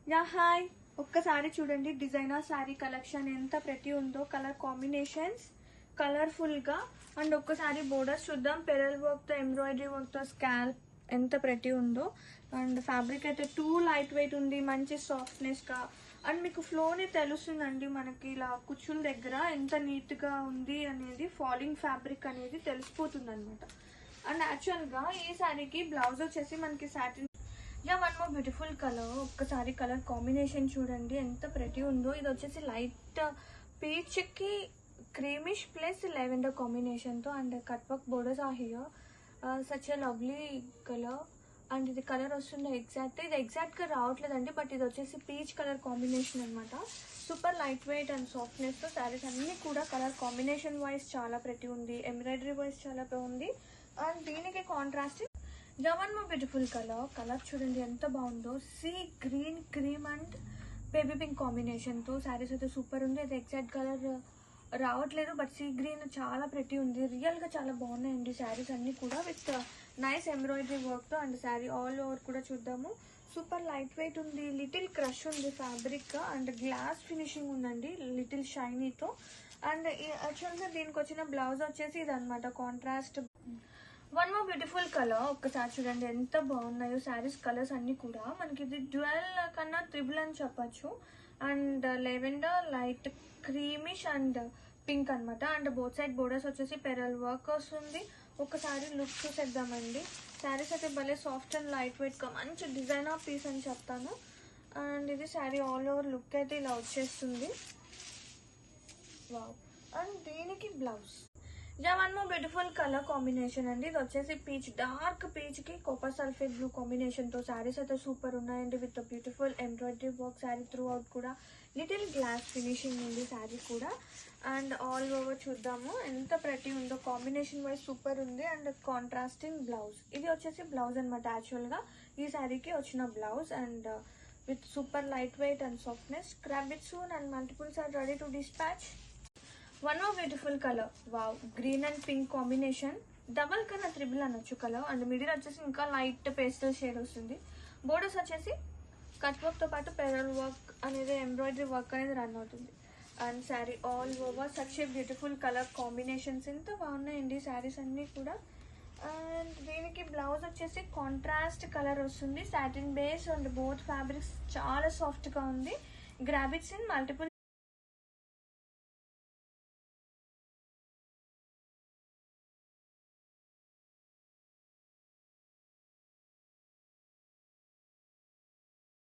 Yeah hi, ఒక్కసారి చూడండి designer sari collection ఎంత ప్రతి ఉందో. కలర్ కాంబినేషన్స్ కలర్ఫుల్ గా. అండ్ ఒక్కసారి బోర్డర్స్ చూద్దాం. పెరల్ వర్క్ తో, ఎంబ్రాయిడరీ వర్క్ తో స్కాల్ప్ ఎంత ప్రతి ఉందో. అండ్ ఫ్యాబ్రిక్ అయితే టూ లైట్ వెయిట్ ఉంది, మంచి సాఫ్ట్నెస్ గా. అండ్ మీకు ఫ్లోనే తెలుస్తుందండి, మనకి ఇలా కుచ్చుల దగ్గర ఎంత నీట్ గా ఉంది అనేది, ఫాలింగ్ ఫ్యాబ్రిక్ అనేది తెలిసిపోతుంది అనమాట. అండ్ యాక్చువల్ గా ఈ శారీకి బ్లౌజ్ వచ్చేసి మనకి satin. Yeah, one more beautiful colour. ఒక్కసారి కలర్ కాంబినేషన్ చూడండి ఎంత ప్రతి ఉందో. ఇది వచ్చేసి లైట్ పీచ్ కి క్రీమిష్ ప్లస్ లెవెండర్ కాంబినేషన్ తో. అండ్ కట్ వర్క్ బోర్డర్స్ ఆ here. Such a lovely colour. And ఇది కలర్ వస్తుంది ఇది ఎగ్జాక్ట్ గా రావట్లేదండి, బట్ ఇది వచ్చేసి పీచ్ కలర్ కాంబినేషన్ అనమాట. Super light weight and softness తో శారీస్ అన్ని కూడా కలర్ కాంబినేషన్ వైజ్ చాలా ప్రతి ఉంది, ఎంబ్రాయిడరీ వైజ్ చాలా ఉంది. అండ్ దీనికి contrast one more beautiful colour చూడండి ఎంత బాగుందో. Sea green, cream and baby pink combination తో శారీస్ అయితే సూపర్ ఉంది. అది ఎగ్జాక్ట్ కలర్ రావట్లేదు, బట్ సీ గ్రీన్ చాలా ప్రతి ఉంది. రియల్ గా చాలా బాగున్నాయండి శారీస్ అన్ని కూడా, విత్ నైస్ ఎంబ్రాయిడరీ వర్క్ తో. అండ్ శారీ ఆల్ ఓవర్ కూడా చూద్దాము. సూపర్ లైట్ వెయిట్ ఉంది, లిటిల్ క్రష్ ఉంది ఫ్యాబ్రిక్. అండ్ గ్లాస్ ఫినిషింగ్ ఉందండి, లిటిల్ షైనీతో. అండ్ యాక్చువల్ గా దీనికి వచ్చిన బ్లౌజ్ వచ్చేసి ఇది అనమాట, contrast. One more beautiful colour. ఒక్కసారి చూడండి ఎంత బాగున్నాయో శారీస్ కలర్స్ అన్ని కూడా. మనకి ఇది డ్యూయల్ కన్నా ట్రిపుల్ అని చెప్పచ్చు. And lavender, light creamish and pink అనమాట. అండ్ బోత్ సైడ్ బోర్డర్స్ వచ్చేసి పెరల్ వర్క్ వస్తుంది. ఒకసారి లుక్ చూసేద్దామండి. శారీస్ అయితే భలే సాఫ్ట్ అండ్ లైట్ వెయిట్ గా మంచి డిజైనర్ పీస్ అని చెప్తాను. అండ్ ఇది శారీ ఆల్ ఓవర్ లుక్ అయితే ఇలా వచ్చేస్తుంది. వావ్. అండ్ దీనికి blouse. One more beautiful colour combination అండి. ఇది వచ్చేసి పీచ్, డార్క్ పీచ్ కి కాపర్ సల్ఫేట్ బ్లూ కాంబినేషన్ తో శారీస్ అయితే సూపర్ ఉన్నాయండి, with beautiful embroidery work. Sari through out కూడా లిటిల్ గ్లాస్ ఫినిషింగ్ ఉంది శారీ కూడా. అండ్ ఆల్ ఓవర్ చూద్దాము ఎంత ప్రతి ఉందో. కాంబినేషన్ వైజ్ సూపర్ ఉంది. And contrasting blouse. ఇది వచ్చేసి బ్లౌజ్ అనమాట యాక్చువల్ గా ఈ శారీకి వచ్చిన blouse. And with super light weight and softness. Grab it soon and multiples are ready to dispatch. One more beautiful colour. Wow, green and pink combination. Double కన్నా triple అనొచ్చు colour. And middle వచ్చేసి ఇంకా light pastel shade వస్తుంది. Borders వచ్చేసి cut work తో పాటు pearl work అనేది, embroidery work అనేది రన్ అవుతుంది. And sari all over such a beautiful colour combinations ఎంత బాగున్నాయండి శారీస్ అన్ని కూడా. అండ్ దీనికి బ్లౌజ్ వచ్చేసి కాంట్రాస్ట్ కలర్ వస్తుంది, satin base. And both fabrics చాలా సాఫ్ట్ గా ఉంది. గ్రాబిట్స్ ఇన్ మల్టిపుల్